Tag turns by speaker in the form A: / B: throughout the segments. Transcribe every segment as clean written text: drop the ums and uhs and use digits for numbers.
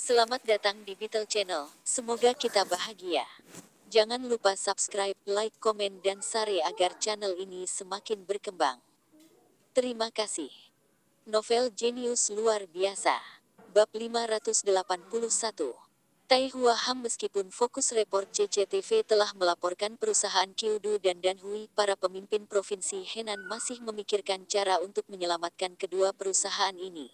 A: Selamat datang di Beetle Channel. Semoga kita bahagia. Jangan lupa subscribe, like, komen, dan share agar channel ini semakin berkembang. Terima kasih. Novel jenius luar biasa. Bab 581. Tai Hua Ham. Meskipun fokus report CCTV telah melaporkan perusahaan Kyudu dan Danhui, para pemimpin provinsi Henan masih memikirkan cara untuk menyelamatkan kedua perusahaan ini.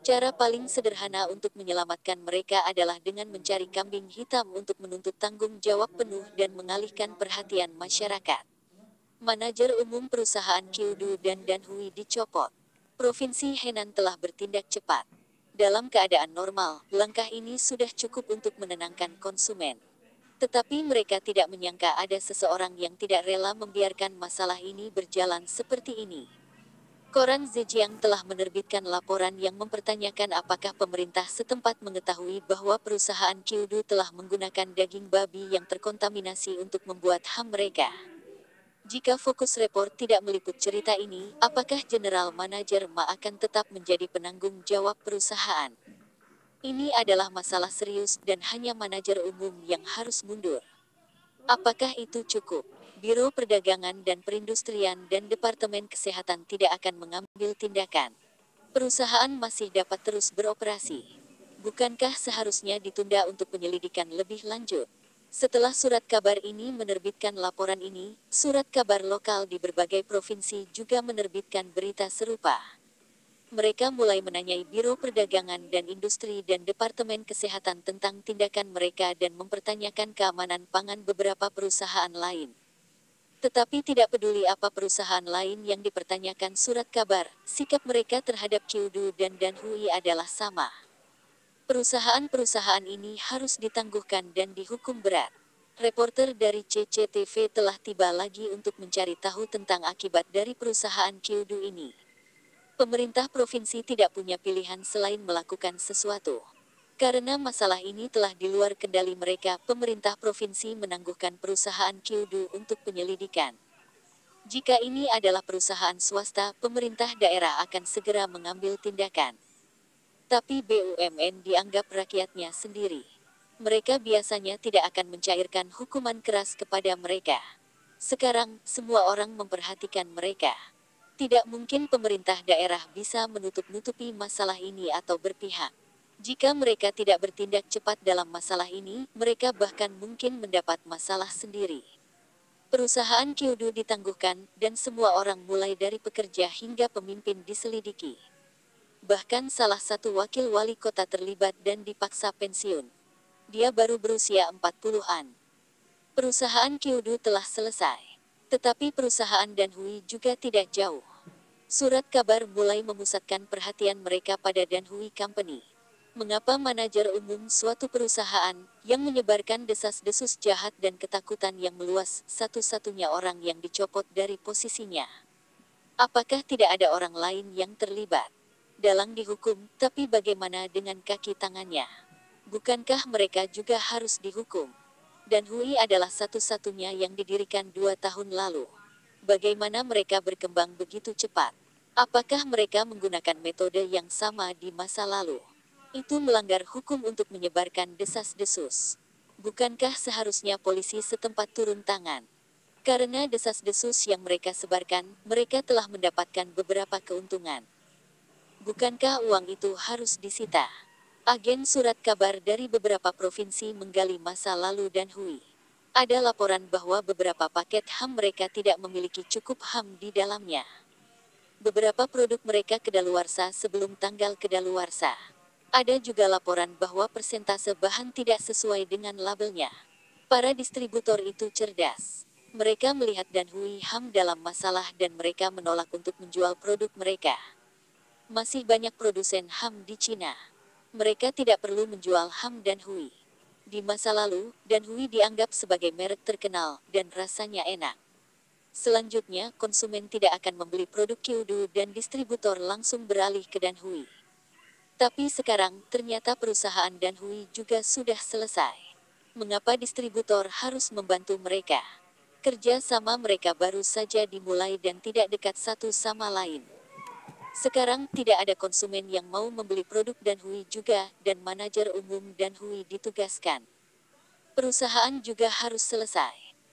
A: Cara paling sederhana untuk menyelamatkan mereka adalah dengan mencari kambing hitam untuk menuntut tanggung jawab penuh dan mengalihkan perhatian masyarakat. Manajer umum perusahaan Kyudu dan Danhui dicopot. Provinsi Henan telah bertindak cepat. Dalam keadaan normal, langkah ini sudah cukup untuk menenangkan konsumen. Tetapi mereka tidak menyangka ada seseorang yang tidak rela membiarkan masalah ini berjalan seperti ini. Koran Zhejiang telah menerbitkan laporan yang mempertanyakan apakah pemerintah setempat mengetahui bahwa perusahaan Kyudu telah menggunakan daging babi yang terkontaminasi untuk membuat ham mereka. Jika fokus report tidak meliput cerita ini, apakah General Manager Ma akan tetap menjadi penanggung jawab perusahaan? Ini adalah masalah serius dan hanya manajer umum yang harus mundur. Apakah itu cukup? Biro Perdagangan dan Perindustrian dan Departemen Kesehatan tidak akan mengambil tindakan. Perusahaan masih dapat terus beroperasi. Bukankah seharusnya ditunda untuk penyelidikan lebih lanjut? Setelah surat kabar ini menerbitkan laporan ini, surat kabar lokal di berbagai provinsi juga menerbitkan berita serupa. Mereka mulai menanyai Biro Perdagangan dan Industri dan Departemen Kesehatan tentang tindakan mereka dan mempertanyakan keamanan pangan beberapa perusahaan lain. Tetapi tidak peduli apa perusahaan lain yang dipertanyakan surat kabar, sikap mereka terhadap Kyudu dan Danhui adalah sama. Perusahaan-perusahaan ini harus ditangguhkan dan dihukum berat. Reporter dari CCTV telah tiba lagi untuk mencari tahu tentang akibat dari perusahaan Kyudu ini. Pemerintah provinsi tidak punya pilihan selain melakukan sesuatu. Karena masalah ini telah di luar kendali mereka, pemerintah provinsi menangguhkan perusahaan Kyudu untuk penyelidikan. Jika ini adalah perusahaan swasta, pemerintah daerah akan segera mengambil tindakan. Tapi BUMN dianggap rakyatnya sendiri. Mereka biasanya tidak akan mencairkan hukuman keras kepada mereka. Sekarang, semua orang memperhatikan mereka. Tidak mungkin pemerintah daerah bisa menutup-nutupi masalah ini atau berpihak. Jika mereka tidak bertindak cepat dalam masalah ini, mereka bahkan mungkin mendapat masalah sendiri. Perusahaan Kyudu ditangguhkan, dan semua orang mulai dari pekerja hingga pemimpin diselidiki. Bahkan salah satu wakil wali kota terlibat dan dipaksa pensiun. Dia baru berusia 40-an. Perusahaan Kyudu telah selesai. Tetapi perusahaan Danhui juga tidak jauh. Surat kabar mulai memusatkan perhatian mereka pada Danhui Company. Mengapa manajer umum suatu perusahaan, yang menyebarkan desas-desus jahat dan ketakutan yang meluas, satu-satunya orang yang dicopot dari posisinya? Apakah tidak ada orang lain yang terlibat? Dalang dihukum, tapi bagaimana dengan kaki tangannya? Bukankah mereka juga harus dihukum? Danhui adalah satu-satunya yang didirikan 2 tahun lalu. Bagaimana mereka berkembang begitu cepat? Apakah mereka menggunakan metode yang sama di masa lalu? Itu melanggar hukum untuk menyebarkan desas-desus. Bukankah seharusnya polisi setempat turun tangan? Karena desas-desus yang mereka sebarkan, mereka telah mendapatkan beberapa keuntungan. Bukankah uang itu harus disita? Agen surat kabar dari beberapa provinsi menggali masa lalu Danhui. Ada laporan bahwa beberapa paket ham mereka tidak memiliki cukup ham di dalamnya. Beberapa produk mereka kedaluarsa sebelum tanggal kedaluarsa. Ada juga laporan bahwa persentase bahan tidak sesuai dengan labelnya. Para distributor itu cerdas. Mereka melihat Danhui ham dalam masalah dan mereka menolak untuk menjual produk mereka. Masih banyak produsen ham di Cina. Mereka tidak perlu menjual ham Danhui. Di masa lalu, Danhui dianggap sebagai merek terkenal, dan rasanya enak. Selanjutnya, konsumen tidak akan membeli produk Kyudu dan distributor langsung beralih ke Danhui. Tapi sekarang, ternyata perusahaan Danhui juga sudah selesai. Mengapa distributor harus membantu mereka? Kerja sama mereka baru saja dimulai dan tidak dekat satu sama lain. Sekarang tidak ada konsumen yang mau membeli produk Danhui juga, dan manajer umum Danhui ditugaskan. Perusahaan juga harus selesai.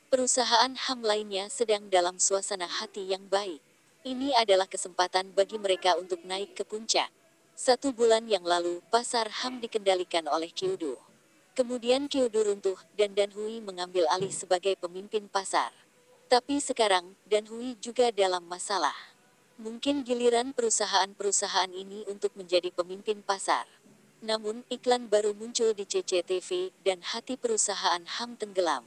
A: Perusahaan HAM lainnya sedang dalam suasana hati yang baik. Ini adalah kesempatan bagi mereka untuk naik ke puncak. 1 bulan yang lalu, pasar HAM dikendalikan oleh Kyudo. Kemudian Kyudo runtuh, dan Danhui mengambil alih sebagai pemimpin pasar. Tapi sekarang, Danhui juga dalam masalah. Mungkin giliran perusahaan-perusahaan ini untuk menjadi pemimpin pasar. Namun, iklan baru muncul di CCTV, dan hati perusahaan HAM tenggelam.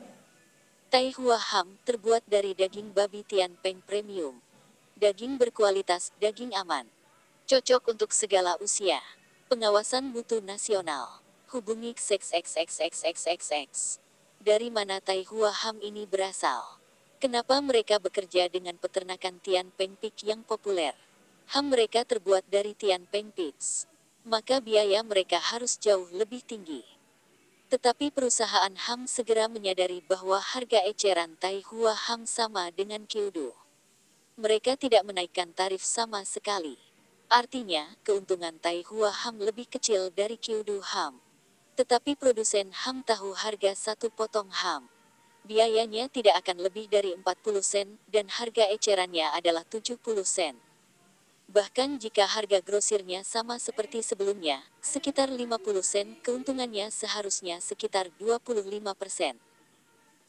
A: Taihua HAM terbuat dari daging babi Tianpeng Premium. Daging berkualitas, daging aman. Cocok untuk segala usia. Pengawasan mutu nasional. Hubungi XXXXXXX. Dari mana Taihua HAM ini berasal? Kenapa mereka bekerja dengan peternakan Tianpeng Pig yang populer? HAM mereka terbuat dari Tianpeng Pigs. Maka biaya mereka harus jauh lebih tinggi. Tetapi perusahaan HAM segera menyadari bahwa harga eceran Taihua HAM sama dengan Kyudo. Mereka tidak menaikkan tarif sama sekali. Artinya, keuntungan Taihua HAM lebih kecil dari Kyudo HAM. Tetapi produsen HAM tahu harga satu potong HAM. Biayanya tidak akan lebih dari 40 sen, dan harga ecerannya adalah 70 sen. Bahkan jika harga grosirnya sama seperti sebelumnya, sekitar 50 sen, keuntungannya seharusnya sekitar 25%.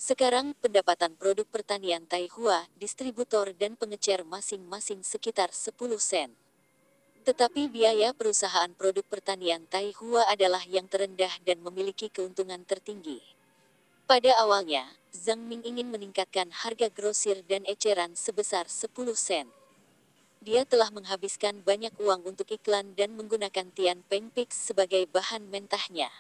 A: Sekarang, pendapatan produk pertanian Taihua, distributor dan pengecer masing-masing sekitar 10 sen. Tetapi biaya perusahaan produk pertanian Taihua adalah yang terendah dan memiliki keuntungan tertinggi. Pada awalnya, Zhang Ming ingin meningkatkan harga grosir dan eceran sebesar 10 sen. Dia telah menghabiskan banyak uang untuk iklan dan menggunakan Tianpeng Pigs sebagai bahan mentahnya.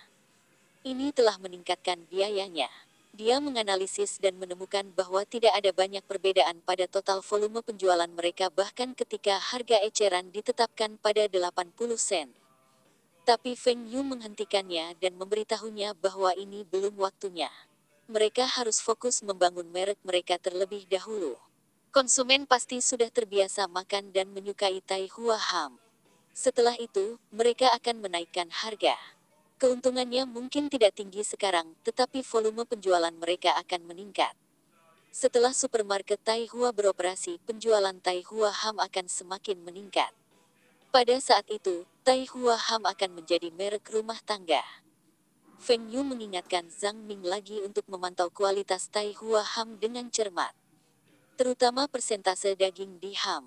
A: Ini telah meningkatkan biayanya. Dia menganalisis dan menemukan bahwa tidak ada banyak perbedaan pada total volume penjualan mereka bahkan ketika harga eceran ditetapkan pada 80 sen. Tapi Feng Yu menghentikannya dan memberitahunya bahwa ini belum waktunya. Mereka harus fokus membangun merek mereka terlebih dahulu. Konsumen pasti sudah terbiasa makan dan menyukai Taihua HAM. Setelah itu, mereka akan menaikkan harga. Keuntungannya mungkin tidak tinggi sekarang, tetapi volume penjualan mereka akan meningkat. Setelah supermarket Taihua beroperasi, penjualan Taihua HAM akan semakin meningkat. Pada saat itu, Taihua HAM akan menjadi merek rumah tangga. Feng Yu mengingatkan Zhang Ming lagi untuk memantau kualitas Taihua HAM dengan cermat. Terutama persentase daging di HAM.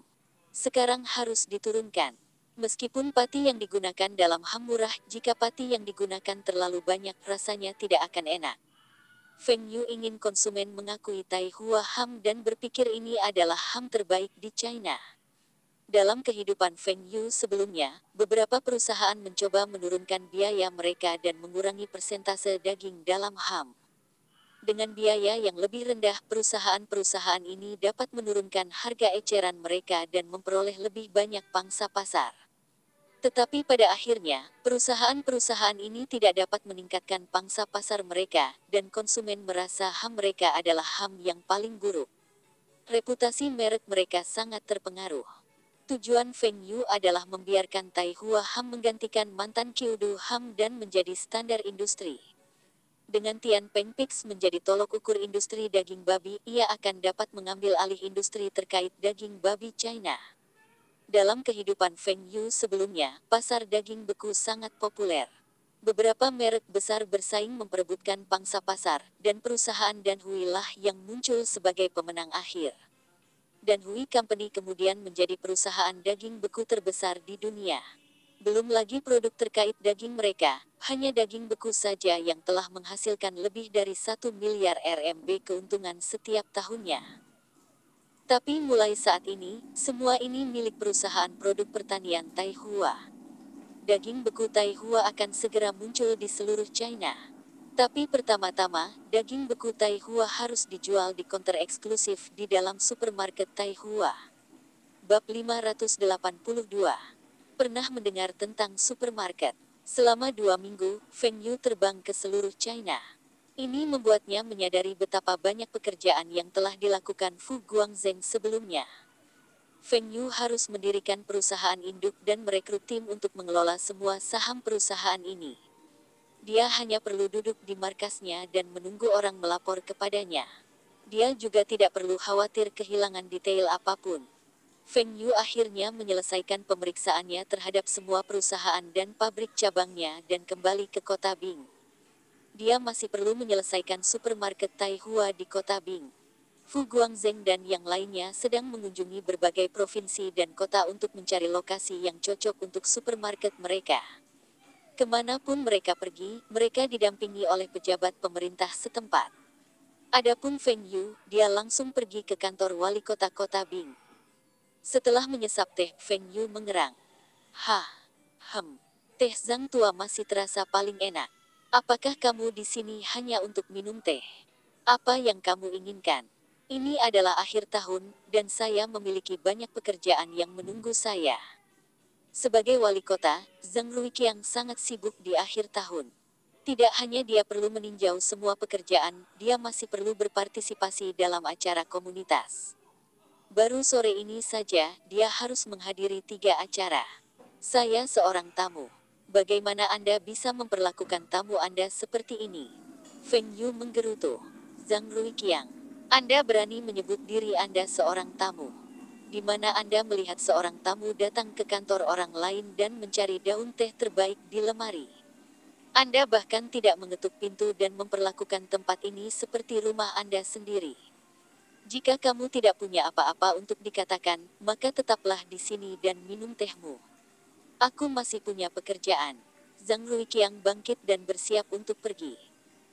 A: Sekarang harus diturunkan. Meskipun pati yang digunakan dalam HAM murah, jika pati yang digunakan terlalu banyak rasanya tidak akan enak. Feng Yu ingin konsumen mengakui Taihua HAM dan berpikir ini adalah HAM terbaik di China. Dalam kehidupan Feng Yu sebelumnya, beberapa perusahaan mencoba menurunkan biaya mereka dan mengurangi persentase daging dalam HAM. Dengan biaya yang lebih rendah, perusahaan-perusahaan ini dapat menurunkan harga eceran mereka dan memperoleh lebih banyak pangsa pasar. Tetapi pada akhirnya, perusahaan-perusahaan ini tidak dapat meningkatkan pangsa pasar mereka, dan konsumen merasa HAM mereka adalah HAM yang paling buruk. Reputasi merek mereka sangat terpengaruh. Tujuan Feng Yu adalah membiarkan Taihua HAM menggantikan mantan Kyudo HAM dan menjadi standar industri. Dengan Tianpeng Pigs menjadi tolok ukur industri daging babi, ia akan dapat mengambil alih industri terkait daging babi China. Dalam kehidupan Feng Yu sebelumnya, pasar daging beku sangat populer. Beberapa merek besar bersaing memperebutkan pangsa pasar, dan perusahaan Danhui lah yang muncul sebagai pemenang akhir. Danhui Company kemudian menjadi perusahaan daging beku terbesar di dunia. Belum lagi produk terkait daging mereka, hanya daging beku saja yang telah menghasilkan lebih dari 1 miliar RMB keuntungan setiap tahunnya. Tapi mulai saat ini, semua ini milik perusahaan produk pertanian Taihua. Daging beku Taihua akan segera muncul di seluruh China. Tapi pertama-tama, daging beku Taihua harus dijual di konter eksklusif di dalam supermarket Taihua. Bab 582. Pernah mendengar tentang supermarket? Selama 2 minggu, Feng Yu terbang ke seluruh China. Ini membuatnya menyadari betapa banyak pekerjaan yang telah dilakukan Fu Guangzheng sebelumnya. Feng Yu harus mendirikan perusahaan induk dan merekrut tim untuk mengelola semua saham perusahaan ini. Dia hanya perlu duduk di markasnya dan menunggu orang melapor kepadanya. Dia juga tidak perlu khawatir kehilangan detail apapun. Feng Yu akhirnya menyelesaikan pemeriksaannya terhadap semua perusahaan dan pabrik cabangnya dan kembali ke kota Bing. Dia masih perlu menyelesaikan supermarket Taihua di kota Bing. Fu Guangzheng dan yang lainnya sedang mengunjungi berbagai provinsi dan kota untuk mencari lokasi yang cocok untuk supermarket mereka. Kemanapun mereka pergi, mereka didampingi oleh pejabat pemerintah setempat. Adapun Feng Yu, dia langsung pergi ke kantor wali kota Bing. Setelah menyesap teh, Feng Yu mengerang. Hah, teh Zhang tua masih terasa paling enak. Apakah kamu di sini hanya untuk minum teh? Apa yang kamu inginkan? Ini adalah akhir tahun, dan saya memiliki banyak pekerjaan yang menunggu saya. Sebagai wali kota, Zhang Ruiqiang sangat sibuk di akhir tahun. Tidak hanya dia perlu meninjau semua pekerjaan, dia masih perlu berpartisipasi dalam acara komunitas. Baru sore ini saja, dia harus menghadiri 3 acara. Saya seorang tamu. Bagaimana Anda bisa memperlakukan tamu Anda seperti ini? Feng Yu menggerutu. Zhang Ruiqiang, Anda berani menyebut diri Anda seorang tamu. Di mana Anda melihat seorang tamu datang ke kantor orang lain dan mencari daun teh terbaik di lemari? Anda bahkan tidak mengetuk pintu dan memperlakukan tempat ini seperti rumah Anda sendiri. Jika kamu tidak punya apa-apa untuk dikatakan, maka tetaplah di sini dan minum tehmu. Aku masih punya pekerjaan. Zhang Ruiqiang bangkit dan bersiap untuk pergi.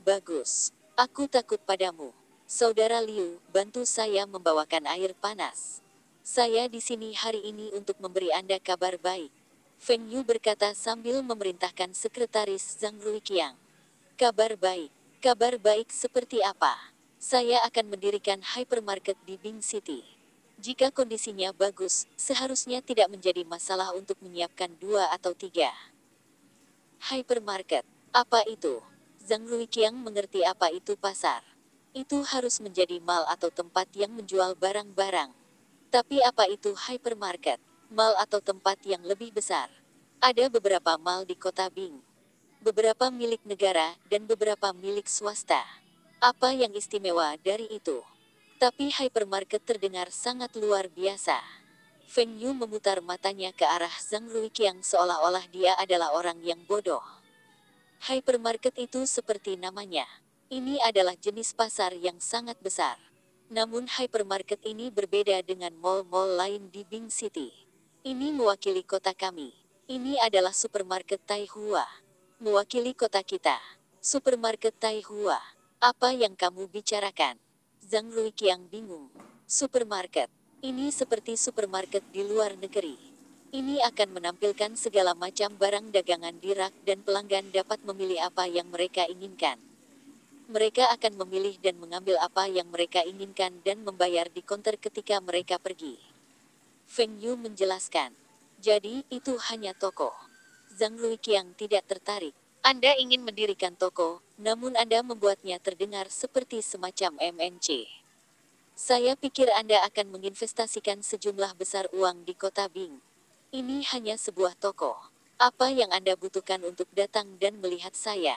A: Bagus. Aku takut padamu. Saudara Liu, bantu saya membawakan air panas. Saya di sini hari ini untuk memberi Anda kabar baik. Feng Yu berkata sambil memerintahkan sekretaris Zhang Ruiqiang. Kabar baik. Kabar baik seperti apa? Saya akan mendirikan hypermarket di Bing City. Jika kondisinya bagus, seharusnya tidak menjadi masalah untuk menyiapkan 2 atau 3. Hypermarket. Apa itu? Zhang Ruiqiang mengerti apa itu pasar. Itu harus menjadi mall atau tempat yang menjual barang-barang. Tapi apa itu hypermarket? Mall atau tempat yang lebih besar? Ada beberapa mall di kota Bing. Beberapa milik negara, dan beberapa milik swasta. Apa yang istimewa dari itu? Tapi hypermarket terdengar sangat luar biasa. Feng Yu memutar matanya ke arah Zhang Ruiqiang seolah-olah dia adalah orang yang bodoh. Hypermarket itu seperti namanya. Ini adalah jenis pasar yang sangat besar. Namun hypermarket ini berbeda dengan mall-mall lain di Bing City. Ini mewakili kota kami. Ini adalah supermarket Taihua. Mewakili kota kita. Supermarket Taihua. Apa yang kamu bicarakan? Zhang Ruiqiang bingung. Supermarket. Ini seperti supermarket di luar negeri. Ini akan menampilkan segala macam barang dagangan di rak dan pelanggan dapat memilih apa yang mereka inginkan. Mereka akan memilih dan mengambil apa yang mereka inginkan dan membayar di konter ketika mereka pergi. Feng Yu menjelaskan. Jadi, itu hanya toko. Zhang Ruiqiang tidak tertarik. Anda ingin mendirikan toko, namun Anda membuatnya terdengar seperti semacam MNC. Saya pikir Anda akan menginvestasikan sejumlah besar uang di kota Bing. Ini hanya sebuah toko. Apa yang Anda butuhkan untuk datang dan melihat saya?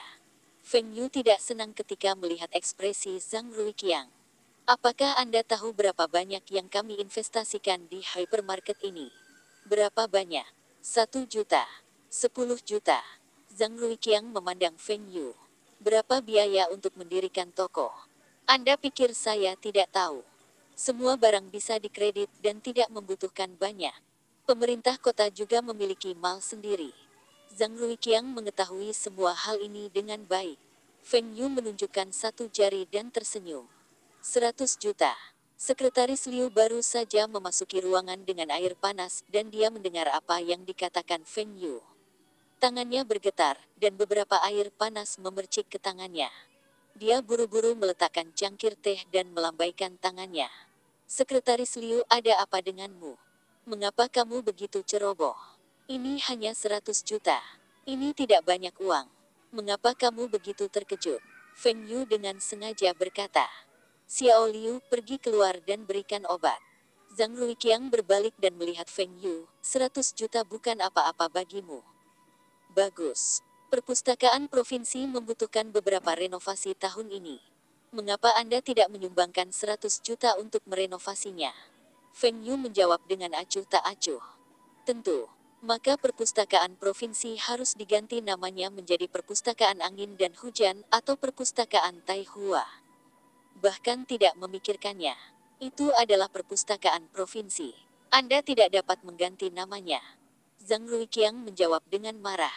A: Feng Yu tidak senang ketika melihat ekspresi Zhang Ruiqiang. Apakah Anda tahu berapa banyak yang kami investasikan di hypermarket ini? Berapa banyak? 1 juta. 10 juta. Zhang Ruiqiang memandang Feng Yu. Berapa biaya untuk mendirikan toko? Anda pikir saya tidak tahu? Semua barang bisa dikredit dan tidak membutuhkan banyak. Pemerintah kota juga memiliki mall sendiri. Zhang Ruiqiang mengetahui semua hal ini dengan baik. Feng Yu menunjukkan 1 jari dan tersenyum. 100 juta. Sekretaris Liu baru saja memasuki ruangan dengan air panas dan dia mendengar apa yang dikatakan Feng Yu. Tangannya bergetar, dan beberapa air panas memercik ke tangannya. Dia buru-buru meletakkan cangkir teh dan melambaikan tangannya. Sekretaris Liu, ada apa denganmu? Mengapa kamu begitu ceroboh? Ini hanya 100 juta. Ini tidak banyak uang. Mengapa kamu begitu terkejut? Feng Yu dengan sengaja berkata. Xiao Liu, pergi keluar dan berikan obat. Zhang Ruiqiang berbalik dan melihat Feng Yu, 100 juta bukan apa-apa bagimu. Bagus. Perpustakaan provinsi membutuhkan beberapa renovasi tahun ini. Mengapa Anda tidak menyumbangkan 100 juta untuk merenovasinya? Feng Yu menjawab dengan acuh tak acuh. Tentu. Maka perpustakaan provinsi harus diganti namanya menjadi Perpustakaan Angin dan Hujan atau Perpustakaan Taihua. Bahkan tidak memikirkannya. Itu adalah perpustakaan provinsi. Anda tidak dapat mengganti namanya. Zhang Ruiqiang menjawab dengan marah.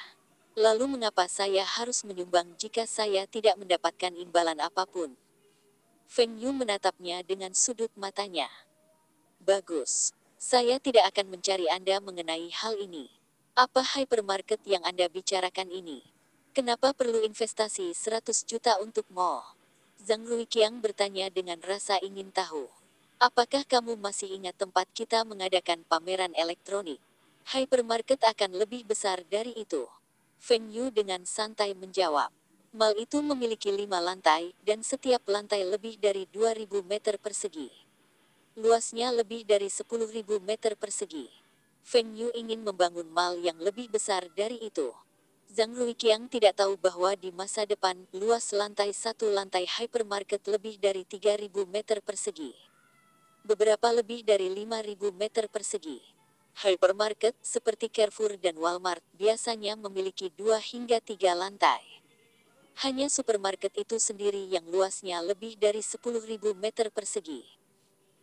A: Lalu mengapa saya harus menyumbang jika saya tidak mendapatkan imbalan apapun? Feng Yu menatapnya dengan sudut matanya. Bagus. Saya tidak akan mencari Anda mengenai hal ini. Apa hypermarket yang Anda bicarakan ini? Kenapa perlu investasi 100 juta untuk mall? Zhang Ruiqiang bertanya dengan rasa ingin tahu. Apakah kamu masih ingat tempat kita mengadakan pameran elektronik? Hypermarket akan lebih besar dari itu. Feng Yu dengan santai menjawab. Mall itu memiliki 5 lantai, dan setiap lantai lebih dari 2.000 meter persegi. Luasnya lebih dari 10.000 meter persegi. Feng Yu ingin membangun mall yang lebih besar dari itu. Zhang Ruiqiang tidak tahu bahwa di masa depan, luas lantai satu lantai hypermarket lebih dari 3.000 meter persegi. Beberapa lebih dari 5.000 meter persegi. Hypermarket, seperti Carrefour dan Walmart, biasanya memiliki 2 hingga 3 lantai. Hanya supermarket itu sendiri yang luasnya lebih dari 10.000 meter persegi.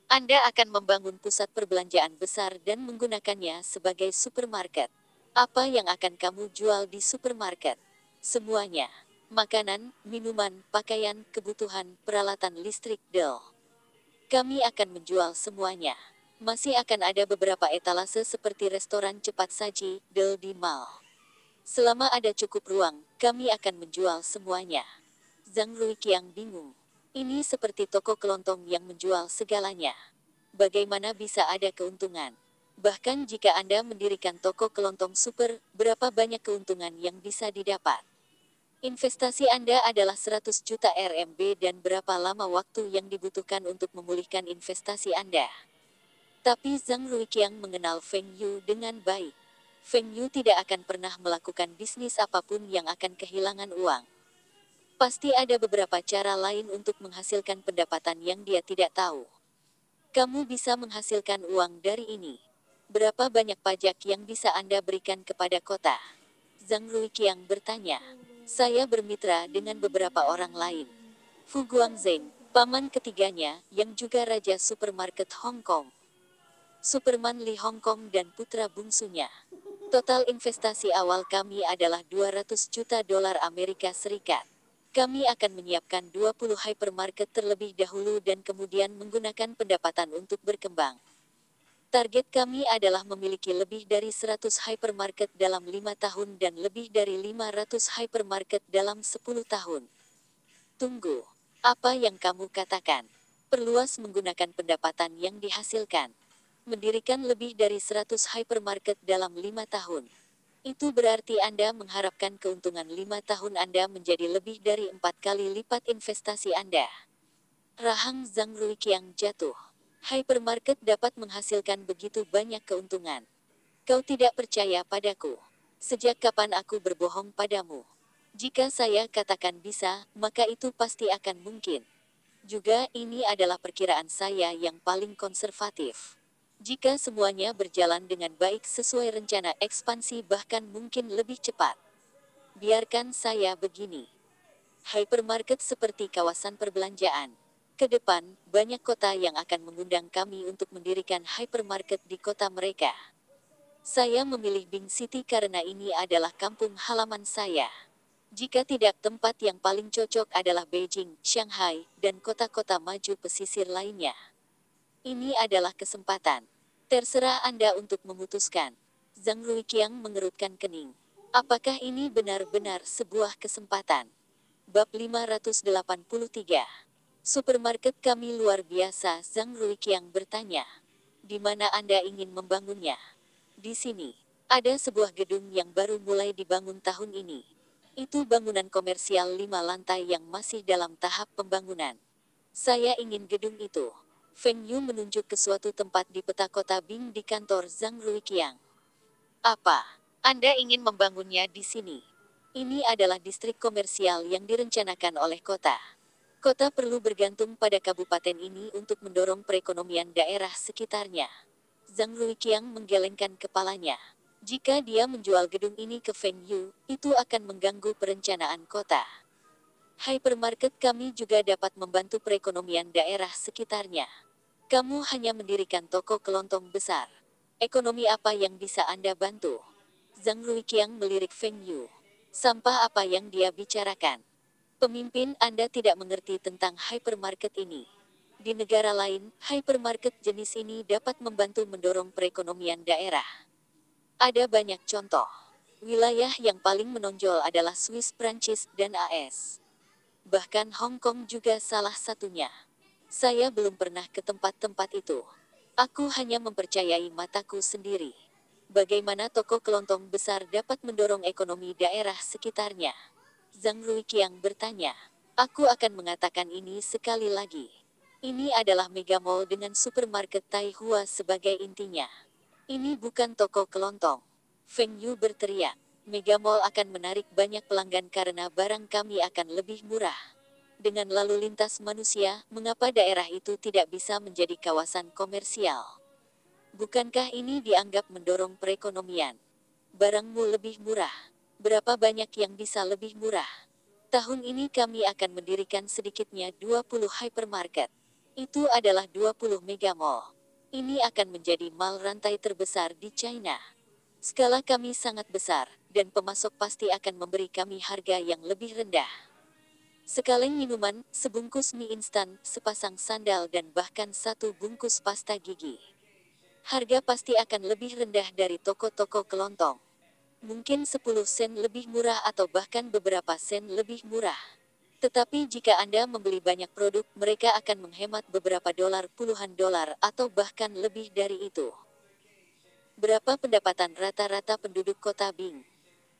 A: Anda akan membangun pusat perbelanjaan besar dan menggunakannya sebagai supermarket. Apa yang akan kamu jual di supermarket? Semuanya. Makanan, minuman, pakaian, kebutuhan, peralatan listrik, del. Kami akan menjual semuanya. Masih akan ada beberapa etalase seperti restoran cepat saji, del di mall. Selama ada cukup ruang, kami akan menjual semuanya. Zhang Ruiqiang bingung. Ini seperti toko kelontong yang menjual segalanya. Bagaimana bisa ada keuntungan? Bahkan jika Anda mendirikan toko kelontong super, berapa banyak keuntungan yang bisa didapat? Investasi Anda adalah 100 juta RMB dan berapa lama waktu yang dibutuhkan untuk memulihkan investasi Anda? Tapi Zhang Ruiqiang mengenal Feng Yu dengan baik. Feng Yu tidak akan pernah melakukan bisnis apapun yang akan kehilangan uang. Pasti ada beberapa cara lain untuk menghasilkan pendapatan yang dia tidak tahu. Kamu bisa menghasilkan uang dari ini. Berapa banyak pajak yang bisa Anda berikan kepada kota? Zhang Ruiqiang bertanya. Saya bermitra dengan beberapa orang lain. Fu Guangzheng, paman ketiganya, yang juga raja supermarket Hong Kong. Superman Li Hong Kong dan putra bungsunya. Total investasi awal kami adalah 200 juta dolar Amerika Serikat. Kami akan menyiapkan 20 hypermarket terlebih dahulu dan kemudian menggunakan pendapatan untuk berkembang. Target kami adalah memiliki lebih dari 100 hypermarket dalam 5 tahun dan lebih dari 500 hypermarket dalam 10 tahun. Tunggu. Apa yang kamu katakan? Perluas menggunakan pendapatan yang dihasilkan. Mendirikan lebih dari 100 hypermarket dalam 5 tahun. Itu berarti Anda mengharapkan keuntungan 5 tahun Anda menjadi lebih dari 4 kali lipat investasi Anda. Rahang Zhang Ruiqiang jatuh. Hypermarket dapat menghasilkan begitu banyak keuntungan. Kau tidak percaya padaku. Sejak kapan aku berbohong padamu? Jika saya katakan bisa, maka itu pasti akan mungkin. Juga ini adalah perkiraan saya yang paling konservatif. Jika semuanya berjalan dengan baik sesuai rencana ekspansi bahkan mungkin lebih cepat. Biarkan saya begini. Hypermarket seperti kawasan perbelanjaan. Ke depan, banyak kota yang akan mengundang kami untuk mendirikan hypermarket di kota mereka. Saya memilih Bing City karena ini adalah kampung halaman saya. Jika tidak, tempat yang paling cocok adalah Beijing, Shanghai, dan kota-kota maju pesisir lainnya. Ini adalah kesempatan. Terserah Anda untuk memutuskan. Zhang Ruiqiang mengerutkan kening. Apakah ini benar-benar sebuah kesempatan? Bab 583. Supermarket kami luar biasa, Zhang Ruiqiang bertanya. Di mana Anda ingin membangunnya? Di sini. Ada sebuah gedung yang baru mulai dibangun tahun ini. Itu bangunan komersial 5 lantai yang masih dalam tahap pembangunan. Saya ingin gedung itu. Feng Yu menunjuk ke suatu tempat di peta kota Bing di kantor Zhang Ruiqiang. Apa? Anda ingin membangunnya di sini? Ini adalah distrik komersial yang direncanakan oleh kota. Kota perlu bergantung pada kabupaten ini untuk mendorong perekonomian daerah sekitarnya. Zhang Ruiqiang menggelengkan kepalanya. Jika dia menjual gedung ini ke Feng Yu, itu akan mengganggu perencanaan kota. Hypermarket kami juga dapat membantu perekonomian daerah sekitarnya. Kamu hanya mendirikan toko kelontong besar. Ekonomi apa yang bisa Anda bantu? Zhang Ruiqiang melirik Feng Yu. Sampah apa yang dia bicarakan? Pemimpin Anda tidak mengerti tentang hypermarket ini. Di negara lain, hypermarket jenis ini dapat membantu mendorong perekonomian daerah. Ada banyak contoh. Wilayah yang paling menonjol adalah Swiss, Prancis, dan AS. Bahkan Hong Kong juga salah satunya. Saya belum pernah ke tempat-tempat itu. Aku hanya mempercayai mataku sendiri. Bagaimana toko kelontong besar dapat mendorong ekonomi daerah sekitarnya? Zhang Ruiqiang bertanya. Aku akan mengatakan ini sekali lagi. Ini adalah mega mall dengan supermarket Taihua sebagai intinya. Ini bukan toko kelontong. Feng Yu berteriak. Mega mall akan menarik banyak pelanggan karena barang kami akan lebih murah. Dengan lalu lintas manusia, mengapa daerah itu tidak bisa menjadi kawasan komersial? Bukankah ini dianggap mendorong perekonomian? Barangmu lebih murah. Berapa banyak yang bisa lebih murah? Tahun ini kami akan mendirikan sedikitnya 20 hypermarket. Itu adalah 20 mega mall. Ini akan menjadi mall rantai terbesar di China. Skala kami sangat besar, dan pemasok pasti akan memberi kami harga yang lebih rendah. Sekaleng minuman, sebungkus mie instan, sepasang sandal dan bahkan satu bungkus pasta gigi. Harga pasti akan lebih rendah dari toko-toko kelontong. Mungkin 10 sen lebih murah atau bahkan beberapa sen lebih murah. Tetapi jika Anda membeli banyak produk, mereka akan menghemat beberapa dolar, puluhan dolar, atau bahkan lebih dari itu. Berapa pendapatan rata-rata penduduk kota Bing?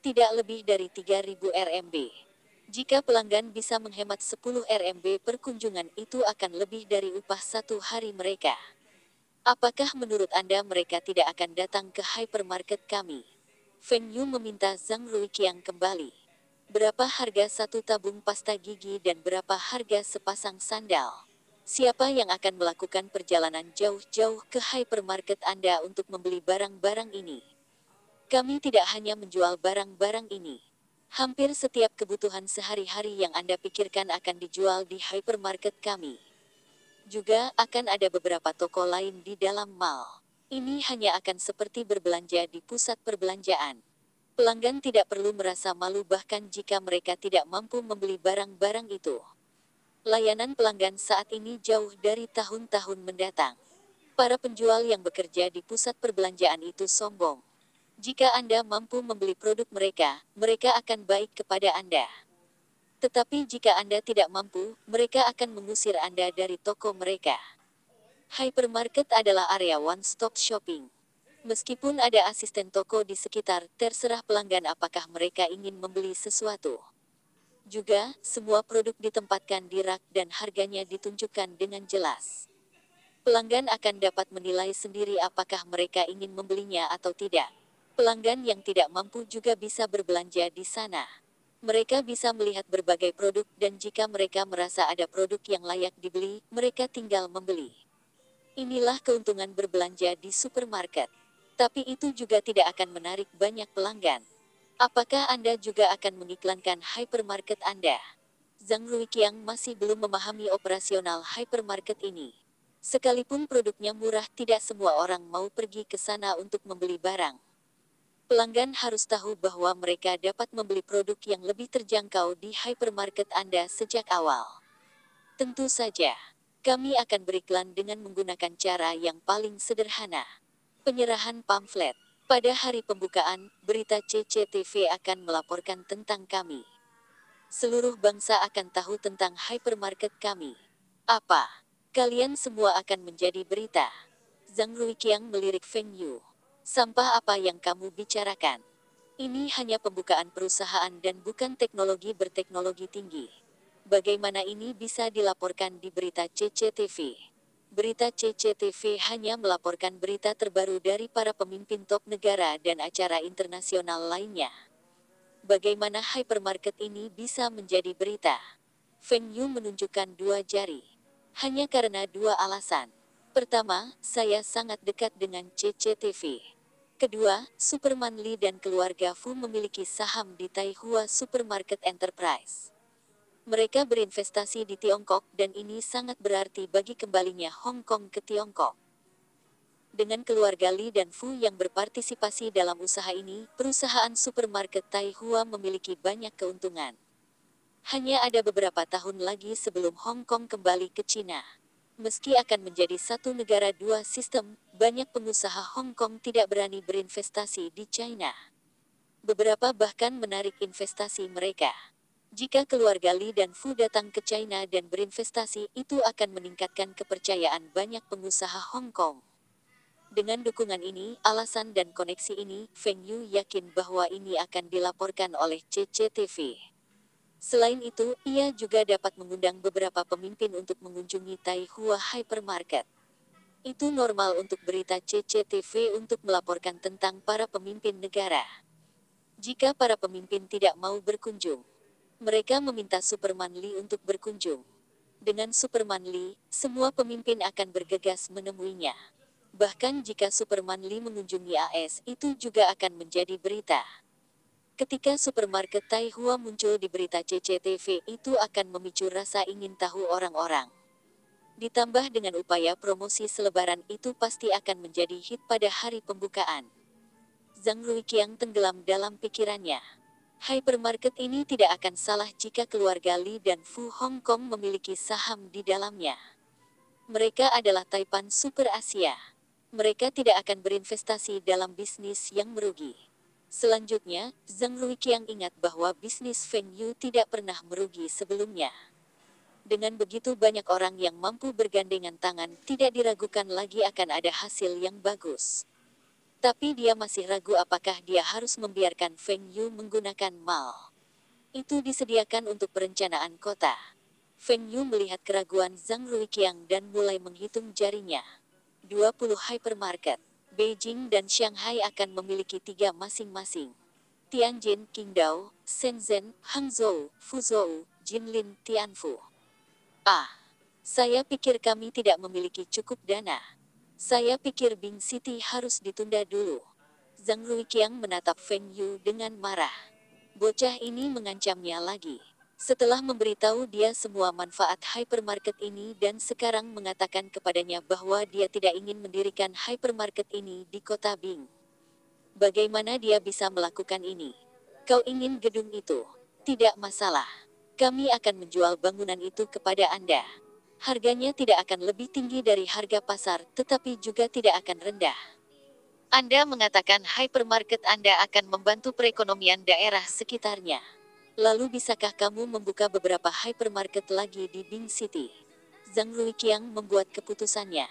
A: Tidak lebih dari 3.000 RMB. Jika pelanggan bisa menghemat 10 RMB per kunjungan, itu akan lebih dari upah satu hari mereka. Apakah menurut Anda mereka tidak akan datang ke hypermarket kami? Feng Yu meminta Zhang Ruiqiang kembali. Berapa harga satu tabung pasta gigi dan berapa harga sepasang sandal? Siapa yang akan melakukan perjalanan jauh-jauh ke hypermarket Anda untuk membeli barang-barang ini? Kami tidak hanya menjual barang-barang ini. Hampir setiap kebutuhan sehari-hari yang Anda pikirkan akan dijual di hypermarket kami. Juga akan ada beberapa toko lain di dalam mall. Ini hanya akan seperti berbelanja di pusat perbelanjaan. Pelanggan tidak perlu merasa malu bahkan jika mereka tidak mampu membeli barang-barang itu. Layanan pelanggan saat ini jauh dari tahun-tahun mendatang. Para penjual yang bekerja di pusat perbelanjaan itu sombong. Jika Anda mampu membeli produk mereka, mereka akan baik kepada Anda. Tetapi jika Anda tidak mampu, mereka akan mengusir Anda dari toko mereka. Hypermarket adalah area one-stop shopping. Meskipun ada asisten toko di sekitar, terserah pelanggan apakah mereka ingin membeli sesuatu. Juga, semua produk ditempatkan di rak dan harganya ditunjukkan dengan jelas. Pelanggan akan dapat menilai sendiri apakah mereka ingin membelinya atau tidak. Pelanggan yang tidak mampu juga bisa berbelanja di sana. Mereka bisa melihat berbagai produk dan jika mereka merasa ada produk yang layak dibeli, mereka tinggal membeli. Inilah keuntungan berbelanja di supermarket. Tapi itu juga tidak akan menarik banyak pelanggan. Apakah Anda juga akan mengiklankan hypermarket Anda? Zhang Ruiqiang masih belum memahami operasional hypermarket ini. Sekalipun produknya murah, tidak semua orang mau pergi ke sana untuk membeli barang. Pelanggan harus tahu bahwa mereka dapat membeli produk yang lebih terjangkau di hypermarket Anda sejak awal. Tentu saja, kami akan beriklan dengan menggunakan cara yang paling sederhana. Penyerahan pamflet. Pada hari pembukaan, berita CCTV akan melaporkan tentang kami. Seluruh bangsa akan tahu tentang hypermarket kami. Apa? Kalian semua akan menjadi berita. Zhang Ruiqiang melirik Feng Yu. Sampah apa yang kamu bicarakan? Ini hanya pembukaan perusahaan dan bukan teknologi berteknologi tinggi. Bagaimana ini bisa dilaporkan di berita CCTV? Berita CCTV hanya melaporkan berita terbaru dari para pemimpin top negara dan acara internasional lainnya. Bagaimana hypermarket ini bisa menjadi berita? Feng Yu menunjukkan dua jari. Hanya karena dua alasan. Pertama, saya sangat dekat dengan CCTV. Kedua, Superman Lee dan keluarga Fu memiliki saham di Taihua Supermarket Enterprise. Mereka berinvestasi di Tiongkok dan ini sangat berarti bagi kembalinya Hong Kong ke Tiongkok. Dengan keluarga Lee dan Fu yang berpartisipasi dalam usaha ini, perusahaan supermarket Taihua memiliki banyak keuntungan. Hanya ada beberapa tahun lagi sebelum Hong Kong kembali ke Cina. Meski akan menjadi satu negara dua sistem, banyak pengusaha Hong Kong tidak berani berinvestasi di China. Beberapa bahkan menarik investasi mereka. Jika keluarga Lee dan Fu datang ke China dan berinvestasi, itu akan meningkatkan kepercayaan banyak pengusaha Hong Kong. Dengan dukungan ini, alasan dan koneksi ini, Feng Yu yakin bahwa ini akan dilaporkan oleh CCTV. Selain itu, ia juga dapat mengundang beberapa pemimpin untuk mengunjungi Taihua Hypermarket. Itu normal untuk berita CCTV untuk melaporkan tentang para pemimpin negara. Jika para pemimpin tidak mau berkunjung, mereka meminta Superman Lee untuk berkunjung. Dengan Superman Lee, semua pemimpin akan bergegas menemuinya. Bahkan jika Superman Lee mengunjungi AS, itu juga akan menjadi berita. Ketika supermarket Taihua muncul di berita CCTV, itu akan memicu rasa ingin tahu orang-orang. Ditambah dengan upaya promosi selebaran, itu pasti akan menjadi hit pada hari pembukaan. Zhang Ruiqiang tenggelam dalam pikirannya. Hypermarket ini tidak akan salah jika keluarga Lee dan Fu Hong Kong memiliki saham di dalamnya. Mereka adalah Taipan Super Asia. Mereka tidak akan berinvestasi dalam bisnis yang merugi. Selanjutnya, Zhang Ruiqiang ingat bahwa bisnis Feng Yu tidak pernah merugi sebelumnya. Dengan begitu banyak orang yang mampu bergandengan tangan, tidak diragukan lagi akan ada hasil yang bagus. Tapi dia masih ragu apakah dia harus membiarkan Feng Yu menggunakan mal. Itu disediakan untuk perencanaan kota. Feng Yu melihat keraguan Zhang Ruiqiang dan mulai menghitung jarinya. 20 hypermarket. Beijing dan Shanghai akan memiliki 3 masing-masing. Tianjin, Qingdao, Shenzhen, Hangzhou, Fuzhou, Jinlin, Tianfu. Saya pikir kami tidak memiliki cukup dana. Saya pikir Bing City harus ditunda dulu. Zhang Ruiqiang menatap Feng Yu dengan marah. Bocah ini mengancamnya lagi. Setelah memberitahu dia semua manfaat hypermarket ini dan sekarang mengatakan kepadanya bahwa dia tidak ingin mendirikan hypermarket ini di kota Bing. Bagaimana dia bisa melakukan ini? Kau ingin gedung itu? Tidak masalah. Kami akan menjual bangunan itu kepada Anda. Harganya tidak akan lebih tinggi dari harga pasar, tetapi juga tidak akan rendah. Anda mengatakan hypermarket Anda akan membantu perekonomian daerah sekitarnya. Lalu bisakah kamu membuka beberapa hypermarket lagi di Bing City? Zhang Ruiqiang membuat keputusannya.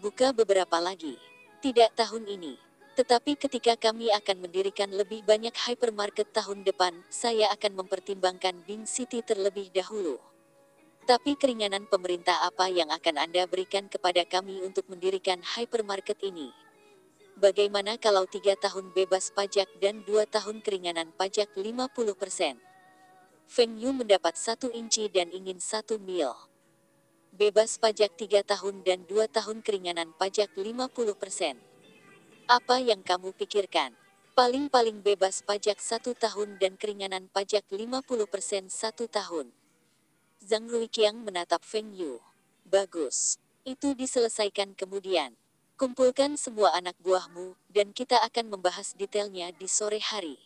A: Buka beberapa lagi. Tidak tahun ini. Tetapi ketika kami akan mendirikan lebih banyak hypermarket tahun depan, saya akan mempertimbangkan Bing City terlebih dahulu. Tapi keringanan pemerintah apa yang akan Anda berikan kepada kami untuk mendirikan hypermarket ini? Bagaimana kalau 3 tahun bebas pajak dan 2 tahun keringanan pajak 50%? Feng Yu mendapat 1 inci dan ingin 1 mil. Bebas pajak 3 tahun dan 2 tahun keringanan pajak 50%. Apa yang kamu pikirkan? Paling-paling bebas pajak 1 tahun dan keringanan pajak 50% 1 tahun. Zhang Ruiqiang menatap Feng Yu. Bagus. Itu diselesaikan kemudian. Kumpulkan semua anak buahmu, dan kita akan membahas detailnya di sore hari.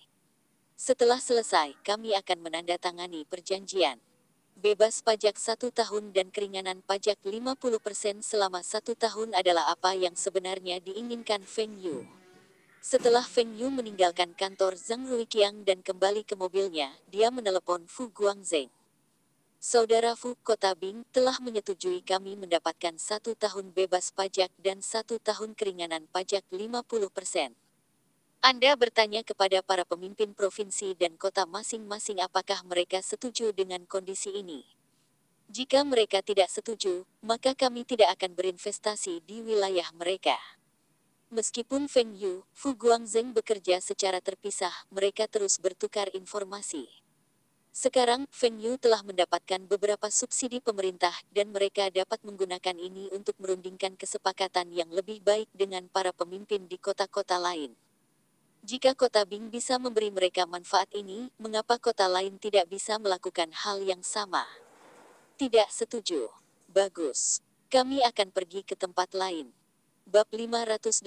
A: Setelah selesai, kami akan menandatangani perjanjian. Bebas pajak 1 tahun dan keringanan pajak 50% selama 1 tahun adalah apa yang sebenarnya diinginkan Feng Yu. Setelah Feng Yu meninggalkan kantor Zhang Ruiqiang dan kembali ke mobilnya, dia menelepon Fu Guangzheng. Saudara Fu, Kota Bing telah menyetujui kami mendapatkan 1 tahun bebas pajak dan 1 tahun keringanan pajak 50%. Anda bertanya kepada para pemimpin provinsi dan kota masing-masing apakah mereka setuju dengan kondisi ini. Jika mereka tidak setuju, maka kami tidak akan berinvestasi di wilayah mereka. Meskipun Feng Yu, Fu Guangzheng bekerja secara terpisah, mereka terus bertukar informasi. Sekarang, Feng Yu telah mendapatkan beberapa subsidi pemerintah dan mereka dapat menggunakan ini untuk merundingkan kesepakatan yang lebih baik dengan para pemimpin di kota-kota lain. Jika kota Bing bisa memberi mereka manfaat ini, mengapa kota lain tidak bisa melakukan hal yang sama? Tidak setuju. Bagus. Kami akan pergi ke tempat lain. Bab 584.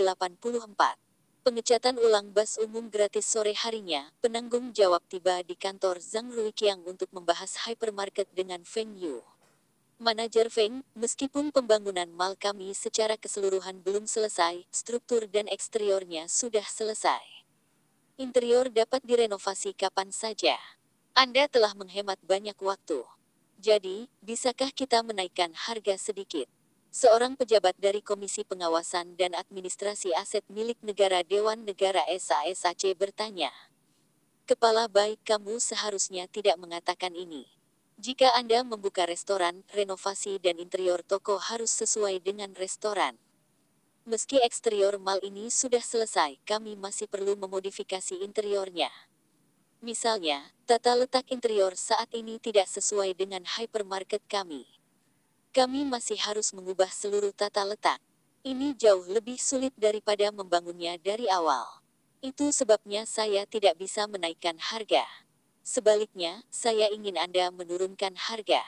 A: Pengecatan ulang bas umum gratis sore harinya, penanggung jawab tiba di kantor Zhang Ruiqiang untuk membahas hypermarket dengan Feng Yu. Manajer Feng, meskipun pembangunan mal kami secara keseluruhan belum selesai, struktur dan eksteriornya sudah selesai. Interior dapat direnovasi kapan saja. Anda telah menghemat banyak waktu. Jadi, bisakah kita menaikkan harga sedikit? Seorang pejabat dari Komisi Pengawasan dan Administrasi Aset Milik Negara Dewan Negara SASAC bertanya. Kepala baik kamu seharusnya tidak mengatakan ini. Jika Anda membuka restoran, renovasi dan interior toko harus sesuai dengan restoran. Meski eksterior mal ini sudah selesai, kami masih perlu memodifikasi interiornya. Misalnya, tata letak interior saat ini tidak sesuai dengan hypermarket kami. Kami masih harus mengubah seluruh tata letak. Ini jauh lebih sulit daripada membangunnya dari awal. Itu sebabnya saya tidak bisa menaikkan harga. Sebaliknya, saya ingin Anda menurunkan harga.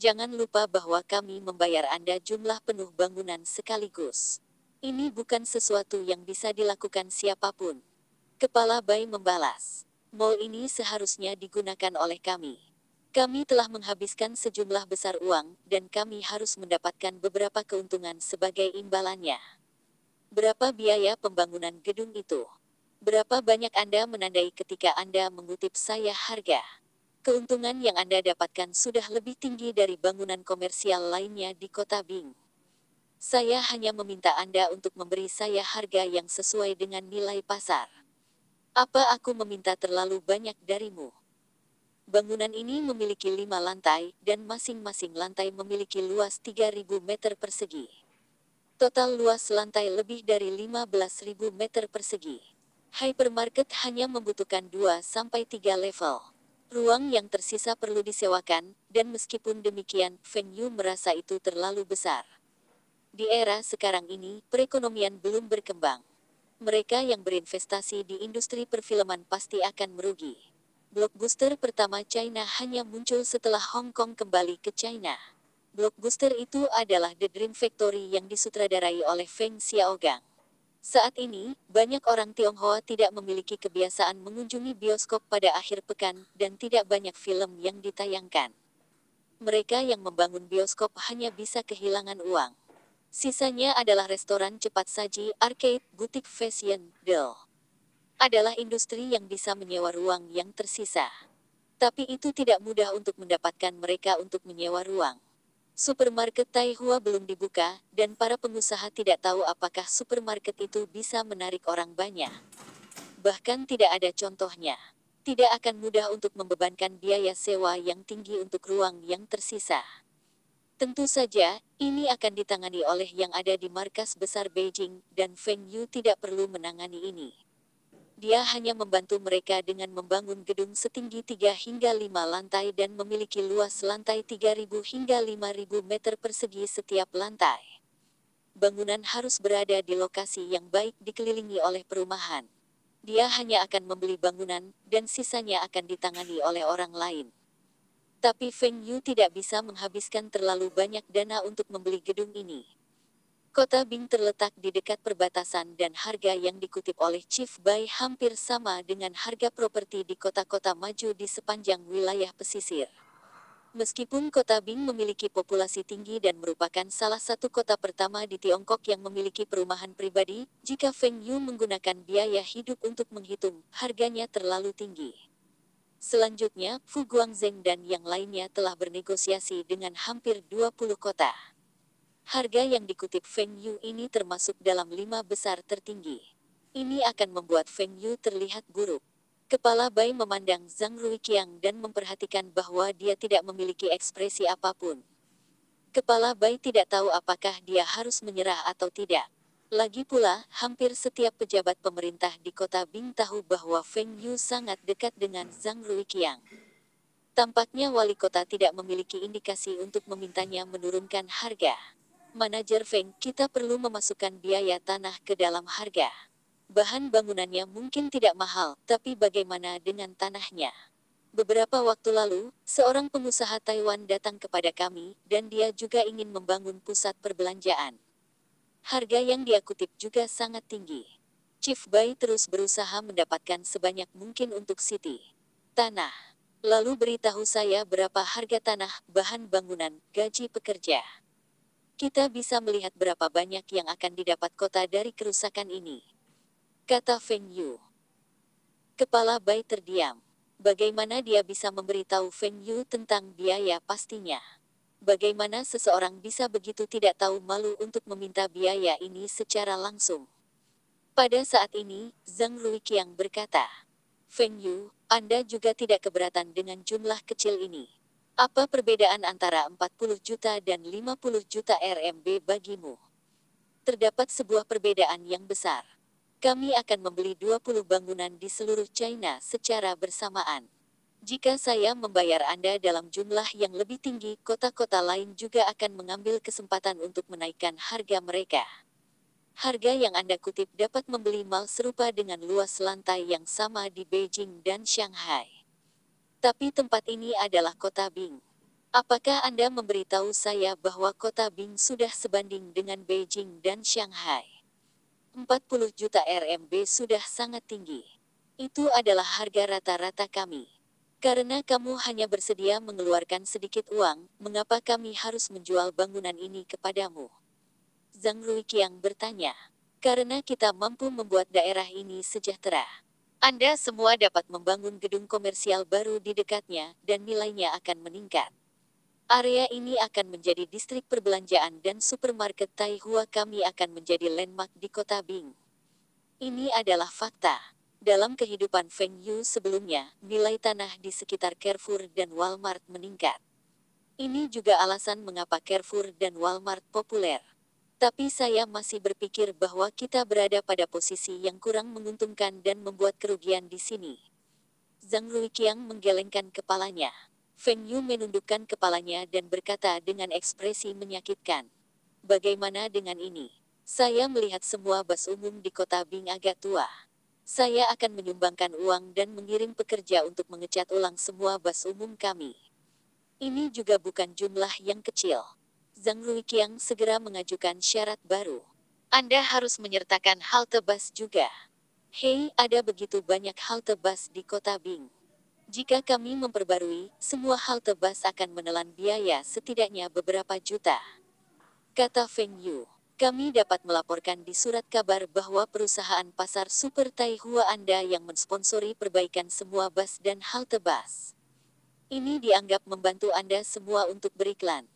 A: Jangan lupa bahwa kami membayar Anda jumlah penuh bangunan sekaligus. Ini bukan sesuatu yang bisa dilakukan siapapun. Kepala Bai membalas. Mall ini seharusnya digunakan oleh kami. Kami telah menghabiskan sejumlah besar uang, dan kami harus mendapatkan beberapa keuntungan sebagai imbalannya. Berapa biaya pembangunan gedung itu? Berapa banyak Anda menandai ketika Anda mengutip saya harga? Keuntungan yang Anda dapatkan sudah lebih tinggi dari bangunan komersial lainnya di kota Bing. Saya hanya meminta Anda untuk memberi saya harga yang sesuai dengan nilai pasar. Apa aku meminta terlalu banyak darimu? Bangunan ini memiliki 5 lantai, dan masing-masing lantai memiliki luas 3.000 meter persegi. Total luas lantai lebih dari 15.000 meter persegi. Hypermarket hanya membutuhkan 2-3 level. Ruang yang tersisa perlu disewakan, dan meskipun demikian, Feng Yu merasa itu terlalu besar. Di era sekarang ini, perekonomian belum berkembang. Mereka yang berinvestasi di industri perfilman pasti akan merugi. Blockbuster pertama China hanya muncul setelah Hong Kong kembali ke China. Blockbuster itu adalah The Dream Factory yang disutradarai oleh Feng Xiaogang. Saat ini, banyak orang Tionghoa tidak memiliki kebiasaan mengunjungi bioskop pada akhir pekan, dan tidak banyak film yang ditayangkan. Mereka yang membangun bioskop hanya bisa kehilangan uang. Sisanya adalah restoran cepat saji, arcade, butik fashion, adalah industri yang bisa menyewa ruang yang tersisa. Tapi itu tidak mudah untuk mendapatkan mereka untuk menyewa ruang. Supermarket Taihua belum dibuka, dan para pengusaha tidak tahu apakah supermarket itu bisa menarik orang banyak. Bahkan tidak ada contohnya. Tidak akan mudah untuk membebankan biaya sewa yang tinggi untuk ruang yang tersisa. Tentu saja, ini akan ditangani oleh yang ada di markas besar Beijing, dan Feng Yu tidak perlu menangani ini. Dia hanya membantu mereka dengan membangun gedung setinggi 3 hingga 5 lantai dan memiliki luas lantai 3.000 hingga 5.000 meter persegi setiap lantai. Bangunan harus berada di lokasi yang baik dikelilingi oleh perumahan. Dia hanya akan membeli bangunan, dan sisanya akan ditangani oleh orang lain. Tapi Feng Yu tidak bisa menghabiskan terlalu banyak dana untuk membeli gedung ini. Kota Bing terletak di dekat perbatasan dan harga yang dikutip oleh Chief Bai hampir sama dengan harga properti di kota-kota maju di sepanjang wilayah pesisir. Meskipun kota Bing memiliki populasi tinggi dan merupakan salah satu kota pertama di Tiongkok yang memiliki perumahan pribadi, jika Feng Yu menggunakan biaya hidup untuk menghitung, harganya terlalu tinggi. Selanjutnya, Fu Guangzheng dan yang lainnya telah bernegosiasi dengan hampir 20 kota. Harga yang dikutip Feng Yu ini termasuk dalam 5 besar tertinggi. Ini akan membuat Feng Yu terlihat buruk. Kepala Bai memandang Zhang Ruiqiang dan memperhatikan bahwa dia tidak memiliki ekspresi apapun. Kepala Bai tidak tahu apakah dia harus menyerah atau tidak. Lagi pula, hampir setiap pejabat pemerintah di kota Bing tahu bahwa Feng Yu sangat dekat dengan Zhang Ruiqiang. Tampaknya wali kota tidak memiliki indikasi untuk memintanya menurunkan harga. Manajer Feng, kita perlu memasukkan biaya tanah ke dalam harga. Bahan bangunannya mungkin tidak mahal, tapi bagaimana dengan tanahnya? Beberapa waktu lalu, seorang pengusaha Taiwan datang kepada kami, dan dia juga ingin membangun pusat perbelanjaan. Harga yang dia kutip juga sangat tinggi. Chief Bai terus berusaha mendapatkan sebanyak mungkin untuk Siti Tanah. Lalu beritahu saya berapa harga tanah, bahan bangunan, gaji pekerja. Kita bisa melihat berapa banyak yang akan didapat kota dari kerusakan ini, kata Feng Yu. Kepala Bai terdiam. Bagaimana dia bisa memberitahu Feng Yu tentang biaya pastinya? Bagaimana seseorang bisa begitu tidak tahu malu untuk meminta biaya ini secara langsung? Pada saat ini, Zhang Ruiqiang berkata, Feng Yu, Anda juga tidak keberatan dengan jumlah kecil ini. Apa perbedaan antara 40 juta dan 50 juta RMB bagimu? Terdapat sebuah perbedaan yang besar. Kami akan membeli 20 bangunan di seluruh China secara bersamaan. Jika saya membayar Anda dalam jumlah yang lebih tinggi, kota-kota lain juga akan mengambil kesempatan untuk menaikkan harga mereka. Harga yang Anda kutip dapat membeli mal serupa dengan luas lantai yang sama di Beijing dan Shanghai. Tapi tempat ini adalah kota Bing. Apakah Anda memberitahu saya bahwa kota Bing sudah sebanding dengan Beijing dan Shanghai? 40 juta RMB sudah sangat tinggi. Itu adalah harga rata-rata kami. Karena kamu hanya bersedia mengeluarkan sedikit uang, mengapa kami harus menjual bangunan ini kepadamu? Zhang Ruiqiang bertanya. Karena kita mampu membuat daerah ini sejahtera. Anda semua dapat membangun gedung komersial baru di dekatnya, dan nilainya akan meningkat. Area ini akan menjadi distrik perbelanjaan dan supermarket Taihua. Kami akan menjadi landmark di kota Bing. Ini adalah fakta. Dalam kehidupan Feng Yu sebelumnya, nilai tanah di sekitar Carrefour dan Walmart meningkat. Ini juga alasan mengapa Carrefour dan Walmart populer. Tapi saya masih berpikir bahwa kita berada pada posisi yang kurang menguntungkan dan membuat kerugian di sini. Zhang Ruiqiang menggelengkan kepalanya. Feng Yu menundukkan kepalanya dan berkata dengan ekspresi menyakitkan. Bagaimana dengan ini? Saya melihat semua bus umum di kota Bing agak tua. Saya akan menyumbangkan uang dan mengirim pekerja untuk mengecat ulang semua bus umum kami. Ini juga bukan jumlah yang kecil. Zhang Ruiqiang segera mengajukan syarat baru. Anda harus menyertakan halte bus juga. Hei, ada begitu banyak halte bus di kota Bing. Jika kami memperbarui, semua halte bus akan menelan biaya setidaknya beberapa juta. Kata Feng Yu. Kami dapat melaporkan di surat kabar bahwa perusahaan pasar Super Taihua Anda yang mensponsori perbaikan semua bus dan halte bus. Ini dianggap membantu Anda semua untuk beriklan.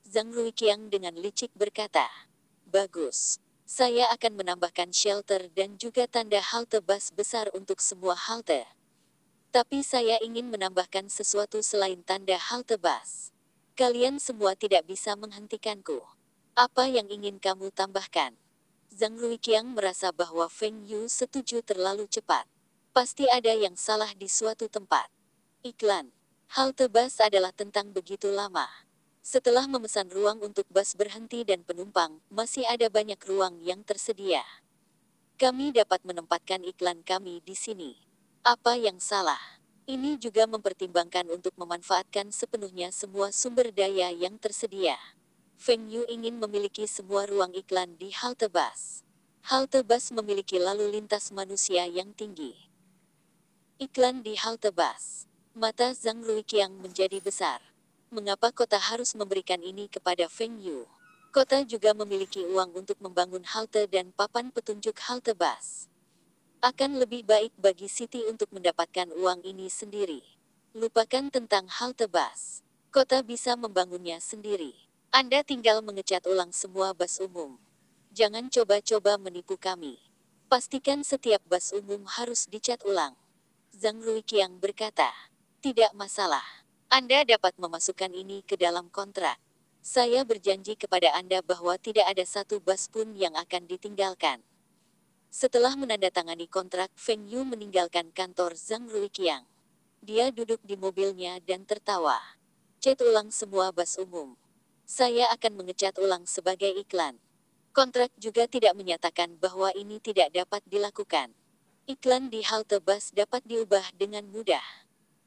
A: Zhang Ruiqiang dengan licik berkata. Bagus. Saya akan menambahkan shelter dan juga tanda halte bus besar untuk semua halte. Tapi saya ingin menambahkan sesuatu selain tanda halte bus. Kalian semua tidak bisa menghentikanku. Apa yang ingin kamu tambahkan? Zhang Ruiqiang merasa bahwa Feng Yu setuju terlalu cepat. Pasti ada yang salah di suatu tempat. Iklan. Halte bus adalah tentang begitu lama. Setelah memesan ruang untuk bus berhenti dan penumpang, masih ada banyak ruang yang tersedia. Kami dapat menempatkan iklan kami di sini. Apa yang salah? Ini juga mempertimbangkan untuk memanfaatkan sepenuhnya semua sumber daya yang tersedia. Feng Yu ingin memiliki semua ruang iklan di halte bus. Halte bus memiliki lalu lintas manusia yang tinggi. Iklan di halte bus. Mata Zhang Ruiqiang menjadi besar. Mengapa kota harus memberikan ini kepada Feng Yu? Kota juga memiliki uang untuk membangun halte dan papan petunjuk halte bus. Akan lebih baik bagi Siti untuk mendapatkan uang ini sendiri. Lupakan tentang halte bus. Kota bisa membangunnya sendiri. Anda tinggal mengecat ulang semua bus umum. Jangan coba-coba menipu kami. Pastikan setiap bus umum harus dicat ulang. Zhang Ruiqiang berkata. Tidak masalah. Anda dapat memasukkan ini ke dalam kontrak. Saya berjanji kepada Anda bahwa tidak ada satu bas pun yang akan ditinggalkan. Setelah menandatangani kontrak, Feng Yu meninggalkan kantor Zhang Ruiqiang. Dia duduk di mobilnya dan tertawa. Cat ulang semua bas umum. Saya akan mengecat ulang sebagai iklan. Kontrak juga tidak menyatakan bahwa ini tidak dapat dilakukan. Iklan di halte bus dapat diubah dengan mudah.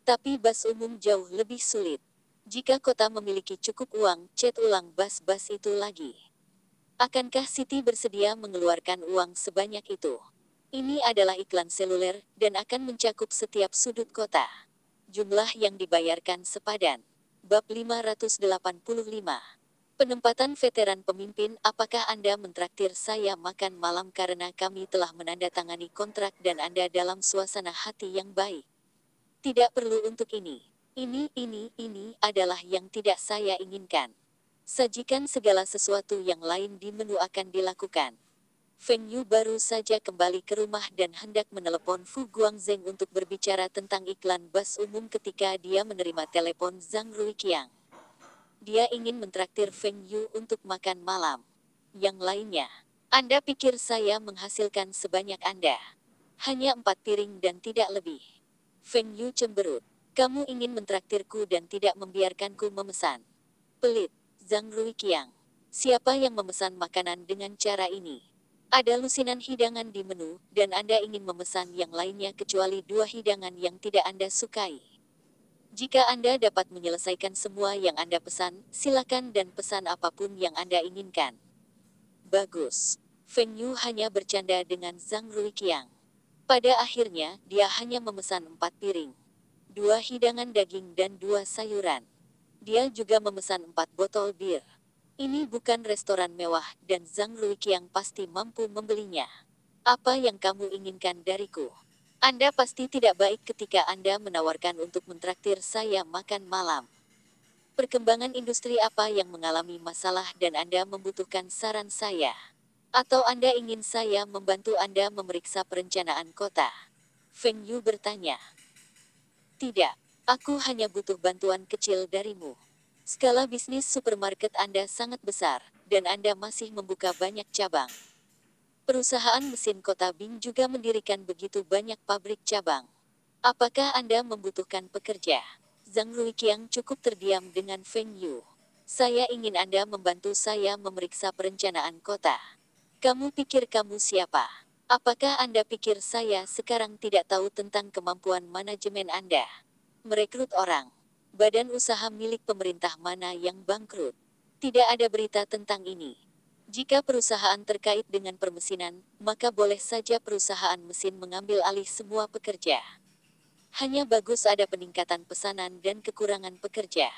A: Tapi bus umum jauh lebih sulit. Jika kota memiliki cukup uang, cat ulang bus-bus itu lagi. Akankah Siti bersedia mengeluarkan uang sebanyak itu? Ini adalah iklan seluler, dan akan mencakup setiap sudut kota. Jumlah yang dibayarkan sepadan. Bab 585. Penempatan veteran pemimpin. Apakah Anda mentraktir saya makan malam karena kami telah menandatangani kontrak dan Anda dalam suasana hati yang baik? Tidak perlu untuk ini. Ini adalah yang tidak saya inginkan. Sajikan segala sesuatu yang lain di menu akan dilakukan. Feng Yu baru saja kembali ke rumah dan hendak menelepon Fu Guangzheng untuk berbicara tentang iklan bus umum ketika dia menerima telepon Zhang Ruiqiang. Dia ingin mentraktir Feng Yu untuk makan malam. Yang lainnya, Anda pikir saya menghasilkan sebanyak Anda? Hanya 4 piring dan tidak lebih. Feng Yu cemberut. Kamu ingin mentraktirku dan tidak membiarkanku memesan. Pelit, Zhang Ruiqiang. Siapa yang memesan makanan dengan cara ini? Ada lusinan hidangan di menu, dan Anda ingin memesan yang lainnya kecuali 2 hidangan yang tidak Anda sukai. Jika Anda dapat menyelesaikan semua yang Anda pesan, silakan dan pesan apapun yang Anda inginkan. Bagus. Feng Yu hanya bercanda dengan Zhang Ruiqiang. Pada akhirnya, dia hanya memesan 4 piring. 2 hidangan daging dan 2 sayuran. Dia juga memesan 4 botol bir. Ini bukan restoran mewah, dan Zhang Ruiqiang pasti mampu membelinya. Apa yang kamu inginkan dariku? Anda pasti tidak baik ketika Anda menawarkan untuk mentraktir saya makan malam. Perkembangan industri apa yang mengalami masalah dan Anda membutuhkan saran saya? Atau Anda ingin saya membantu Anda memeriksa perencanaan kota? Feng Yu bertanya. Tidak, aku hanya butuh bantuan kecil darimu. Skala bisnis supermarket Anda sangat besar, dan Anda masih membuka banyak cabang. Perusahaan mesin kota Bing juga mendirikan begitu banyak pabrik cabang. Apakah Anda membutuhkan pekerja? Zhang Ruiqiang cukup terdiam dengan Feng Yu. Saya ingin Anda membantu saya memeriksa perencanaan kota. Kamu pikir kamu siapa? Apakah Anda pikir saya sekarang tidak tahu tentang kemampuan manajemen Anda? Merekrut orang. Badan usaha milik pemerintah mana yang bangkrut? Tidak ada berita tentang ini. Jika perusahaan terkait dengan permesinan, maka boleh saja perusahaan mesin mengambil alih semua pekerja. Hanya bagus ada peningkatan pesanan dan kekurangan pekerja.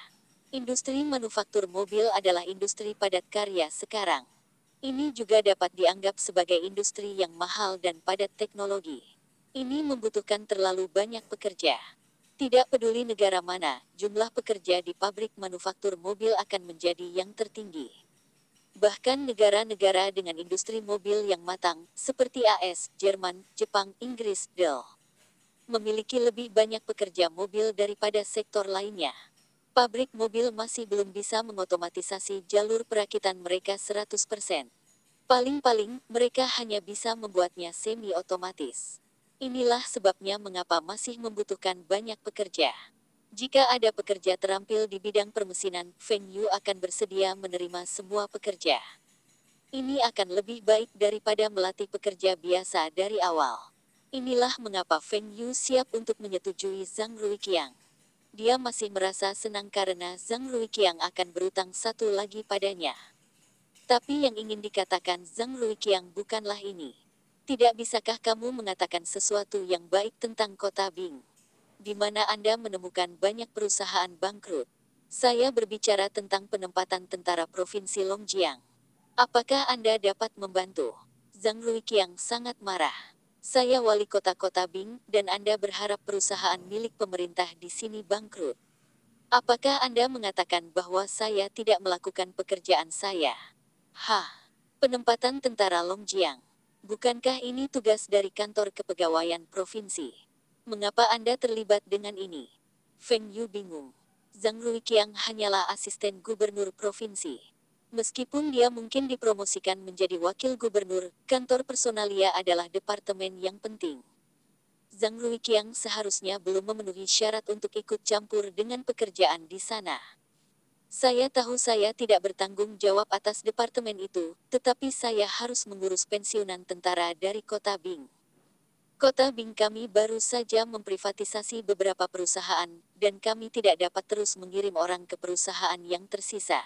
A: Industri manufaktur mobil adalah industri padat karya sekarang. Ini juga dapat dianggap sebagai industri yang mahal dan padat teknologi. Ini membutuhkan terlalu banyak pekerja. Tidak peduli negara mana, jumlah pekerja di pabrik manufaktur mobil akan menjadi yang tertinggi. Bahkan negara-negara dengan industri mobil yang matang, seperti AS, Jerman, Jepang, Inggris, Dell, memiliki lebih banyak pekerja mobil daripada sektor lainnya. Pabrik mobil masih belum bisa mengotomatisasi jalur perakitan mereka 100%. Paling-paling, mereka hanya bisa membuatnya semi-otomatis. Inilah sebabnya mengapa masih membutuhkan banyak pekerja. Jika ada pekerja terampil di bidang permesinan, Feng Yu akan bersedia menerima semua pekerja. Ini akan lebih baik daripada melatih pekerja biasa dari awal. Inilah mengapa Feng Yu siap untuk menyetujui Zhang Ruiqiang. Dia masih merasa senang karena Zhang Ruiqiang akan berutang satu lagi padanya. Tapi yang ingin dikatakan Zhang Ruiqiang bukanlah ini. Tidak bisakah kamu mengatakan sesuatu yang baik tentang kota Bing, di mana Anda menemukan banyak perusahaan bangkrut? Saya berbicara tentang penempatan tentara Provinsi Longjiang. Apakah Anda dapat membantu? Zhang Ruiqiang sangat marah. Saya wali kota Bing, dan Anda berharap perusahaan milik pemerintah di sini bangkrut. Apakah Anda mengatakan bahwa saya tidak melakukan pekerjaan saya? Hah, penempatan tentara Longjiang. Bukankah ini tugas dari kantor kepegawaian provinsi? Mengapa Anda terlibat dengan ini? Feng Yu bingung. Zhang Ruiqiang hanyalah asisten gubernur provinsi. Meskipun dia mungkin dipromosikan menjadi wakil gubernur, kantor personalia adalah departemen yang penting. Zhang Ruiqiang seharusnya belum memenuhi syarat untuk ikut campur dengan pekerjaan di sana. Saya tahu saya tidak bertanggung jawab atas departemen itu, tetapi saya harus mengurus pensiunan tentara dari Kota Bing. Kota Bing kami baru saja memprivatisasi beberapa perusahaan, dan kami tidak dapat terus mengirim orang ke perusahaan yang tersisa.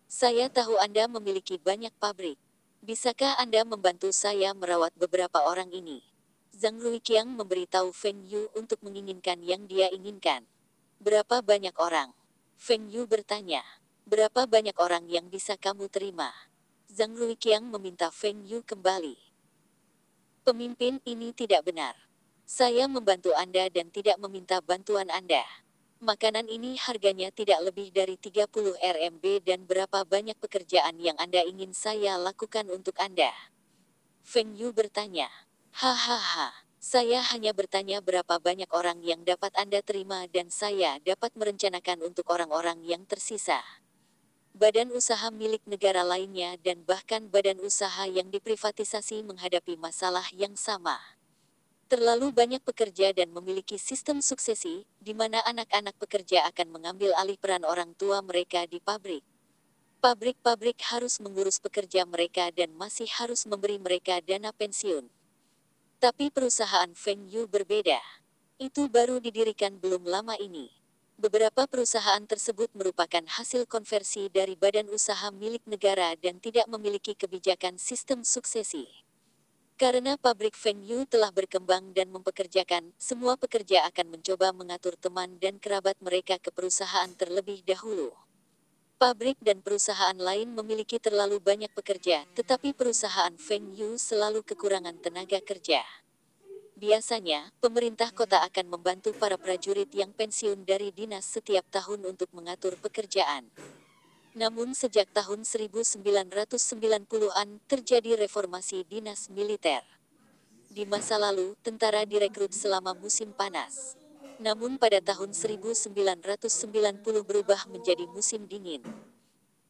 A: Saya tahu Anda memiliki banyak pabrik. Bisakah Anda membantu saya merawat beberapa orang ini? Zhang Ruiqiang memberitahu Feng Yu untuk menginginkan yang dia inginkan. Berapa banyak orang? Feng Yu bertanya. Berapa banyak orang yang bisa kamu terima? Zhang Ruiqiang meminta Feng Yu kembali. Pemimpin ini tidak benar. Saya membantu Anda dan tidak meminta bantuan Anda. Makanan ini harganya tidak lebih dari 30 RMB dan berapa banyak pekerjaan yang Anda ingin saya lakukan untuk Anda? Feng Yu bertanya. Hahaha. Saya hanya bertanya berapa banyak orang yang dapat Anda terima dan saya dapat merencanakan untuk orang-orang yang tersisa. Badan usaha milik negara lainnya dan bahkan badan usaha yang diprivatisasi menghadapi masalah yang sama. Terlalu banyak pekerja dan memiliki sistem suksesi, di mana anak-anak pekerja akan mengambil alih peran orang tua mereka di pabrik. Pabrik-pabrik harus mengurus pekerja mereka dan masih harus memberi mereka dana pensiun. Tapi perusahaan Feng Yu berbeda. Itu baru didirikan belum lama ini. Beberapa perusahaan tersebut merupakan hasil konversi dari badan usaha milik negara dan tidak memiliki kebijakan sistem suksesi. Karena pabrik Feng Yu telah berkembang dan mempekerjakan, semua pekerja akan mencoba mengatur teman dan kerabat mereka ke perusahaan terlebih dahulu. Pabrik dan perusahaan lain memiliki terlalu banyak pekerja, tetapi perusahaan Feng Yu selalu kekurangan tenaga kerja. Biasanya, pemerintah kota akan membantu para prajurit yang pensiun dari dinas setiap tahun untuk mengatur pekerjaan. Namun sejak tahun 1990-an terjadi reformasi dinas militer. Di masa lalu, tentara direkrut selama musim panas. Namun pada tahun 1990 berubah menjadi musim dingin.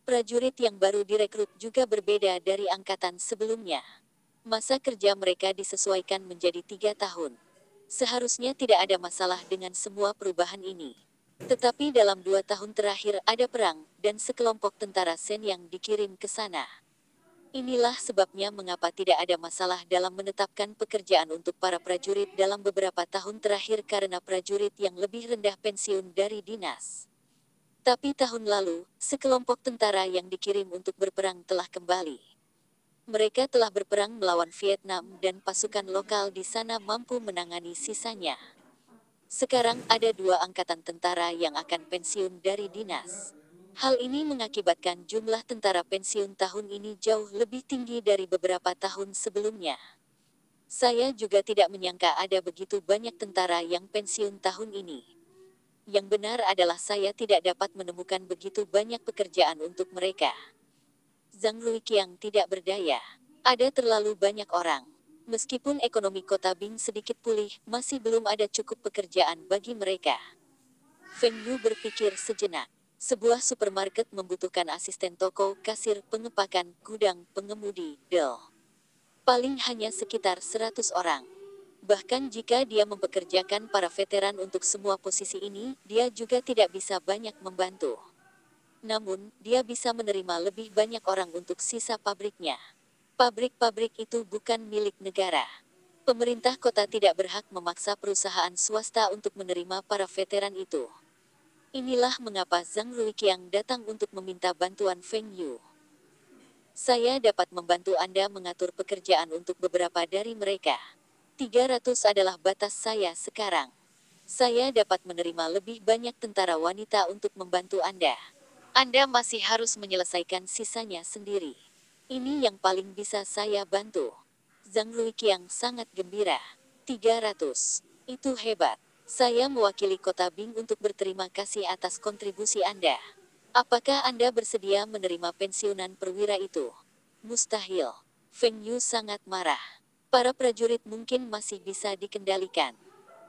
A: Prajurit yang baru direkrut juga berbeda dari angkatan sebelumnya. Masa kerja mereka disesuaikan menjadi 3 tahun. Seharusnya tidak ada masalah dengan semua perubahan ini. Tetapi dalam 2 tahun terakhir ada perang, dan sekelompok tentara Sen yang dikirim ke sana. Inilah sebabnya mengapa tidak ada masalah dalam menetapkan pekerjaan untuk para prajurit dalam beberapa tahun terakhir karena prajurit yang lebih rendah pensiun dari dinas. Tapi tahun lalu, sekelompok tentara yang dikirim untuk berperang telah kembali. Mereka telah berperang melawan Vietnam dan pasukan lokal di sana mampu menangani sisanya. Sekarang ada 2 angkatan tentara yang akan pensiun dari dinas. Hal ini mengakibatkan jumlah tentara pensiun tahun ini jauh lebih tinggi dari beberapa tahun sebelumnya. Saya juga tidak menyangka ada begitu banyak tentara yang pensiun tahun ini. Yang benar adalah saya tidak dapat menemukan begitu banyak pekerjaan untuk mereka. Zhang Ruiqiang tidak berdaya. Ada terlalu banyak orang. Meskipun ekonomi kota Bing sedikit pulih, masih belum ada cukup pekerjaan bagi mereka. Feng Yu berpikir sejenak. Sebuah supermarket membutuhkan asisten toko, kasir, pengepakan, gudang, pengemudi, del. Paling hanya sekitar 100 orang. Bahkan jika dia mempekerjakan para veteran untuk semua posisi ini, dia juga tidak bisa banyak membantu. Namun, dia bisa menerima lebih banyak orang untuk sisa pabriknya. Pabrik-pabrik itu bukan milik negara. Pemerintah kota tidak berhak memaksa perusahaan swasta untuk menerima para veteran itu. Inilah mengapa Zhang Ruiqiang datang untuk meminta bantuan Feng Yu. Saya dapat membantu Anda mengatur pekerjaan untuk beberapa dari mereka. 300 adalah batas saya sekarang. Saya dapat menerima lebih banyak tentara wanita untuk membantu Anda. Anda masih harus menyelesaikan sisanya sendiri. Ini yang paling bisa saya bantu. Zhang Ruiqiang sangat gembira. 300. Itu hebat. Saya mewakili Kota Bing untuk berterima kasih atas kontribusi Anda. Apakah Anda bersedia menerima pensiunan perwira itu? Mustahil. Feng Yu sangat marah. Para prajurit mungkin masih bisa dikendalikan.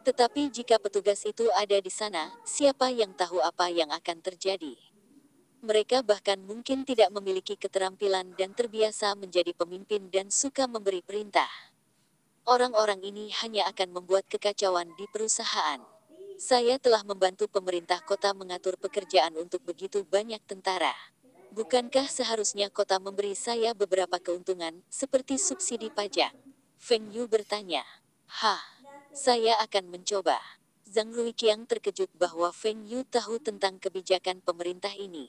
A: Tetapi jika petugas itu ada di sana, siapa yang tahu apa yang akan terjadi? Mereka bahkan mungkin tidak memiliki keterampilan dan terbiasa menjadi pemimpin dan suka memberi perintah. Orang-orang ini hanya akan membuat kekacauan di perusahaan. Saya telah membantu pemerintah kota mengatur pekerjaan untuk begitu banyak tentara. Bukankah seharusnya kota memberi saya beberapa keuntungan, seperti subsidi pajak? Feng Yu bertanya. Hah, saya akan mencoba. Zhang Ruiqiang terkejut bahwa Feng Yu tahu tentang kebijakan pemerintah ini.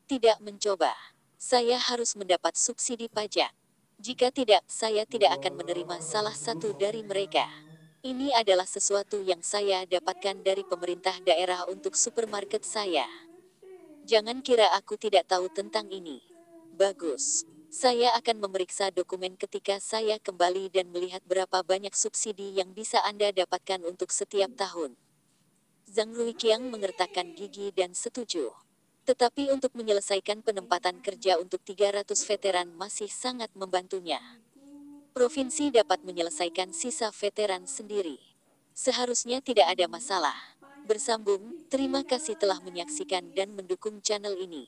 A: Tidak mencoba. Saya harus mendapat subsidi pajak. Jika tidak, saya tidak akan menerima salah satu dari mereka. Ini adalah sesuatu yang saya dapatkan dari pemerintah daerah untuk supermarket saya. Jangan kira aku tidak tahu tentang ini. Bagus. Saya akan memeriksa dokumen ketika saya kembali dan melihat berapa banyak subsidi yang bisa Anda dapatkan untuk setiap tahun. Zhang Ruiqiang mengertakkan gigi dan setuju. Tetapi untuk menyelesaikan penempatan kerja untuk 300 veteran masih sangat membantunya. Provinsi dapat menyelesaikan sisa veteran sendiri. Seharusnya tidak ada masalah. Bersambung, terima kasih telah menyaksikan dan mendukung channel ini.